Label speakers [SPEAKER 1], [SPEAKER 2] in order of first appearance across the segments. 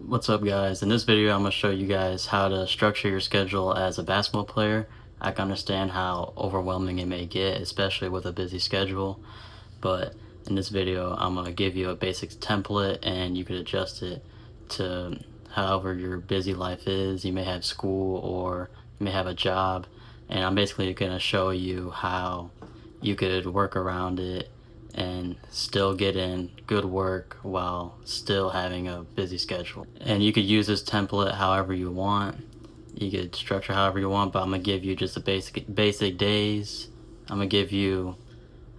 [SPEAKER 1] What's up, guys? In this video I'm going to show you guys how to structure your schedule as a basketball player. I can understand how overwhelming it may get, especially with a busy schedule, but in this video I'm going to give you a basic template and you can adjust it to however your busy life is. You may have school or you may have a job, and I'm basically going to show you how you could work around it and still get in good work while still having a busy schedule. And you could use this template however you want. You could structure however you want, but I'm gonna give you just the basic days. I'm gonna give you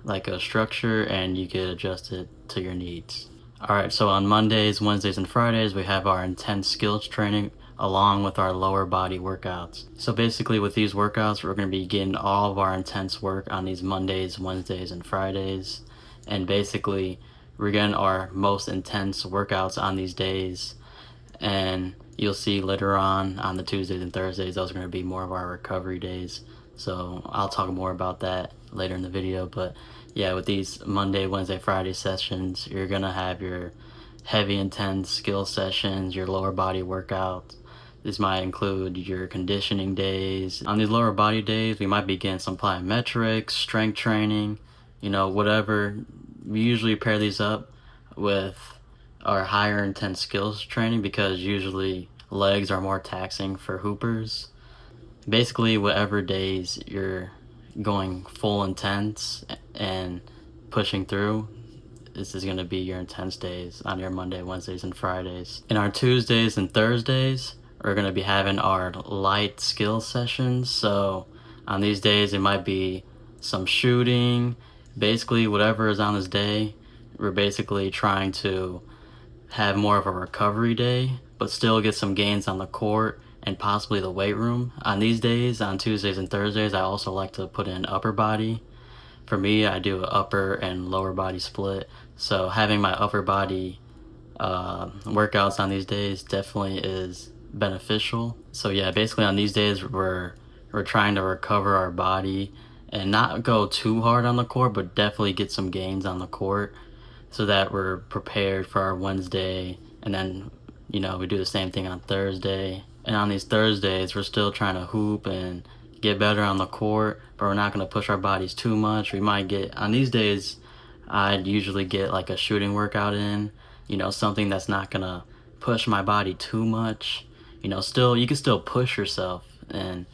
[SPEAKER 1] like a structure and you could adjust it to your needs. Alright, so on Mondays, Wednesdays, and Fridays we have our intense skills training along with our lower body workouts. So basically with these workouts we're going to be getting all of our intense work on these Mondays, Wednesdays, and Fridays. And basically we're getting our most intense workouts on these days, and you'll see later on the Tuesdays and Thursdays those are going to be more of our recovery days. So I'll talk more about that later in the video, but yeah, with these Monday, Wednesday, Friday sessions, you're gonna have your heavy intense skill sessions, your lower body workouts. This might include your conditioning days. On these lower body days, we might be getting some plyometrics, strength training, whatever. We usually pair these up with our higher intense skills training because usually legs are more taxing for hoopers. Basically, whatever days you're going full intense and pushing through, this is going to be your intense days on your Monday, Wednesdays, and Fridays. In our Tuesdays and Thursdays, we're going to be having our light skill sessions. So on these days, it might be some shooting. Basically, whatever is on this day, we're basically trying to have more of a recovery day, but still get some gains on the court and possibly the weight room. On these days, on Tuesdays and Thursdays, I also like to put in upper body. For me, I do an upper and lower body split. So having my upper body workouts on these days definitely is beneficial. So yeah, basically on these days, we're trying to recover our body and not go too hard on the court, but definitely get some gains on the court so that we're prepared for our Wednesday. And then, we do the same thing on Thursday. And on these Thursdays, we're still trying to hoop and get better on the court, but we're not going to push our bodies too much. We might get, on these days, I'd usually get like a shooting workout in, something that's not going to push my body too much. Still, you can still push yourself and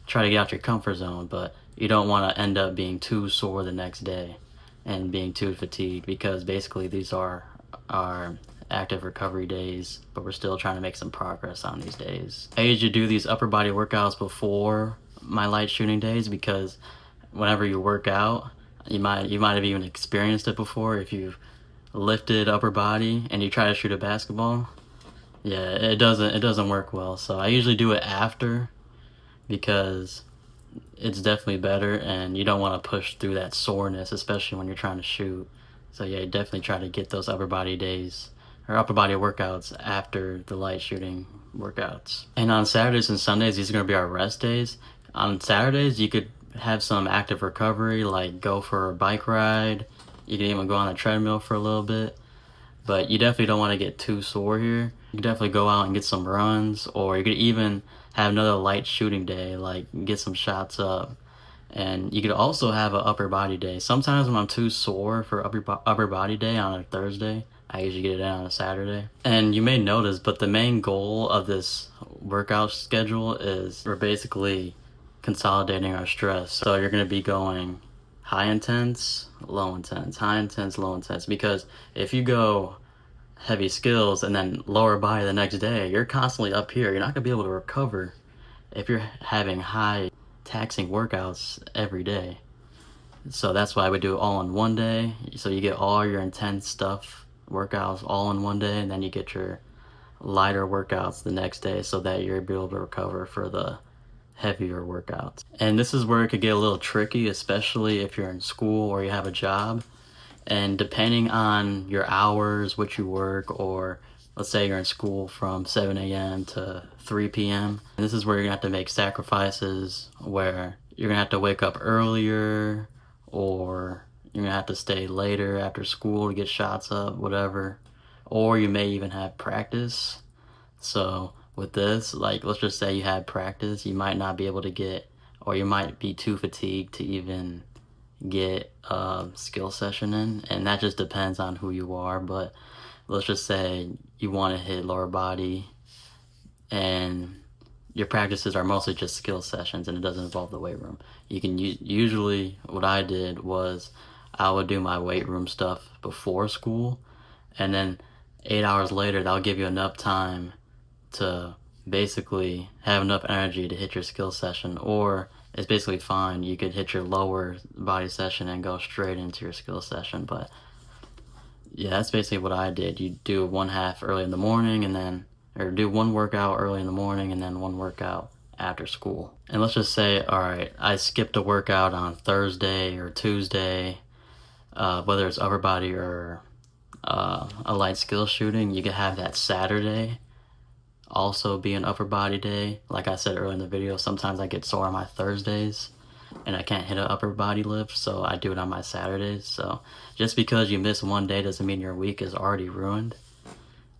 [SPEAKER 1] try to get out your comfort zone, but you don't want to end up being too sore the next day and being too fatigued, because basically these are our active recovery days, but we're still trying to make some progress on these days. I usually do these upper body workouts before my light shooting days because whenever you work out, you might have even experienced it before. If you've lifted upper body and you try to shoot a basketball, yeah, it doesn't work well. So I usually do it after because it's definitely better and you don't want to push through that soreness, especially when you're trying to shoot. So yeah, definitely try to get those upper body days or upper body workouts after the light shooting workouts. And on Saturdays and Sundays, these are going to be our rest days. On Saturdays, you could have some active recovery, like go for a bike ride. You can even go on a treadmill for a little bit, but you definitely don't want to get too sore here. You can definitely go out and get some runs, or you could even have another light shooting day, like get some shots up. And you could also have an upper body day. Sometimes when I'm too sore for upper body day on a Thursday, I usually get it in on a Saturday. And you may notice, but the main goal of this workout schedule is we're basically consolidating our stress. So you're going to be going high intense, low intense, high intense, low intense. Because if you go heavy skills and then lower body the next day, you're constantly up here. You're not going to be able to recover if you're having high taxing workouts every day. So that's why we do it all in one day. So you get all your intense stuff, workouts all in one day, and then you get your lighter workouts the next day so that you're able to recover for the heavier workouts. And this is where it could get a little tricky, especially if you're in school or you have a job. And depending on your hours, what you work, or let's say you're in school from 7 a.m. to 3 p.m. And this is where you're gonna have to make sacrifices, where you're gonna have to wake up earlier, or you're gonna have to stay later after school to get shots up, whatever. Or you may even have practice. So with this, like, let's just say you had practice, you might not be able to get, or you might be too fatigued to even get a skill session in, and that just depends on who you are. But let's just say you want to hit lower body and your practices are mostly just skill sessions and it doesn't involve the weight room. You can usually, what I did was I would do my weight room stuff before school, and then 8 hours later that'll give you enough time to basically have enough energy to hit your skill session. Or it's basically fine, you could hit your lower body session and go straight into your skill session. But yeah, that's basically what I did. You do one half early in the morning, and then, or do one workout early in the morning and then one workout after school. And let's just say, all right, I skipped a workout on Thursday or Tuesday, whether it's upper body or a light skill shooting, you could have that Saturday also be an upper body day. Like I said earlier in the video, sometimes I get sore on my Thursdays and I can't hit an upper body lift, so I do it on my Saturdays. So just because you miss one day doesn't mean your week is already ruined.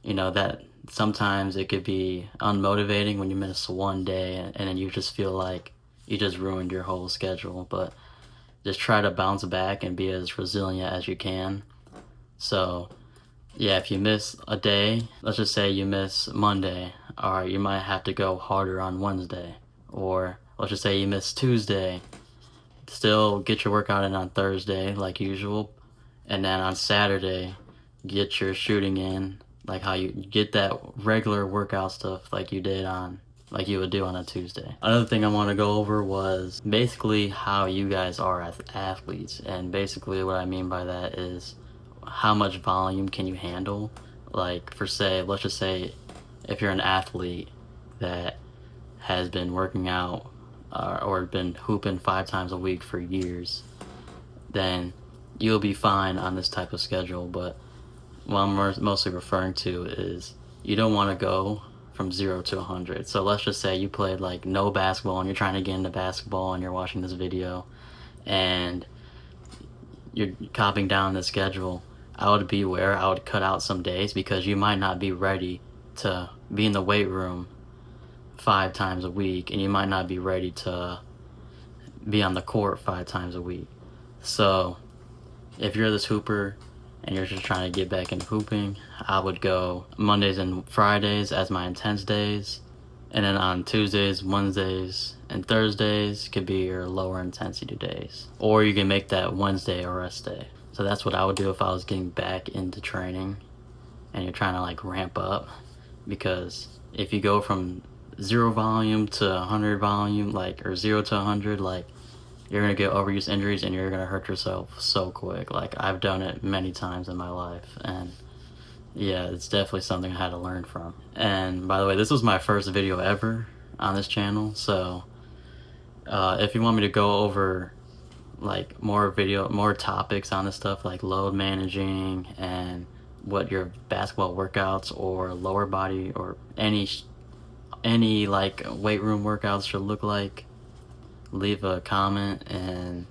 [SPEAKER 1] You know, that sometimes it could be unmotivating when you miss one day and then you just feel like you just ruined your whole schedule. But just try to bounce back and be as resilient as you can. So yeah, if you miss a day, let's just say you miss Monday, or you might have to go harder on Wednesday. Or let's just say you miss Tuesday, still get your workout in on Thursday like usual, and then on Saturday get your shooting in, like how you get that regular workout stuff like you would do on a Tuesday. Another thing I want to go over was basically how you guys are as athletes, and basically what I mean by that is how much volume can you handle. Like, for say, let's just say if you're an athlete that has been working out or been hooping 5 times a week for years, then you'll be fine on this type of schedule. But what I'm mostly referring to is you don't want to go from 0 to 100. So let's just say you played like no basketball and you're trying to get into basketball and you're watching this video and you're copying down the schedule. I would be aware, I would cut out some days because you might not be ready to be in the weight room 5 times a week, and you might not be ready to be on the court 5 times a week. So if you're this hooper and you're just trying to get back into hooping, I would go Mondays and Fridays as my intense days, and then on Tuesdays, Wednesdays, and Thursdays could be your lower intensity days. Or you can make that Wednesday a rest day. So that's what I would do if I was getting back into training and you're trying to like ramp up. Because if you go from 0 volume to 100 volume, like, or 0 to 100, like, you're gonna get overuse injuries and you're gonna hurt yourself so quick. Like, I've done it many times in my life, and yeah, it's definitely something I had to learn from. And by the way, this was my first video ever on this channel, so if you want me to go over like more topics on this stuff, like load managing and what your basketball workouts or lower body or any like weight room workouts should look like, leave a comment and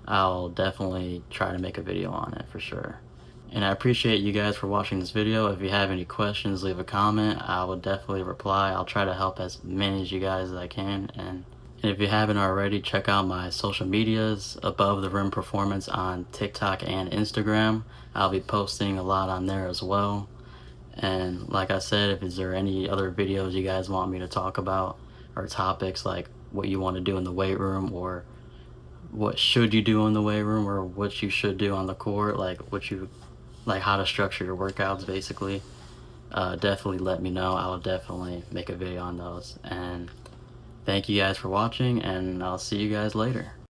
[SPEAKER 1] I'll definitely try to make a video on it for sure. And I appreciate you guys for watching this video. If you have any questions, leave a comment. I will definitely reply. I'll try to help as many as you guys as I can. And if you haven't already, check out my social medias, Above the Rim Performance, on TikTok and Instagram. I'll be posting a lot on there as well. And like I said, if there any other videos you guys want me to talk about, or topics like what you want to do in the weight room, or what should you do in the weight room, or what you should do on the court, like how to structure your workouts basically, definitely let me know. I will definitely make a video on those. And thank you guys for watching, and I'll see you guys later.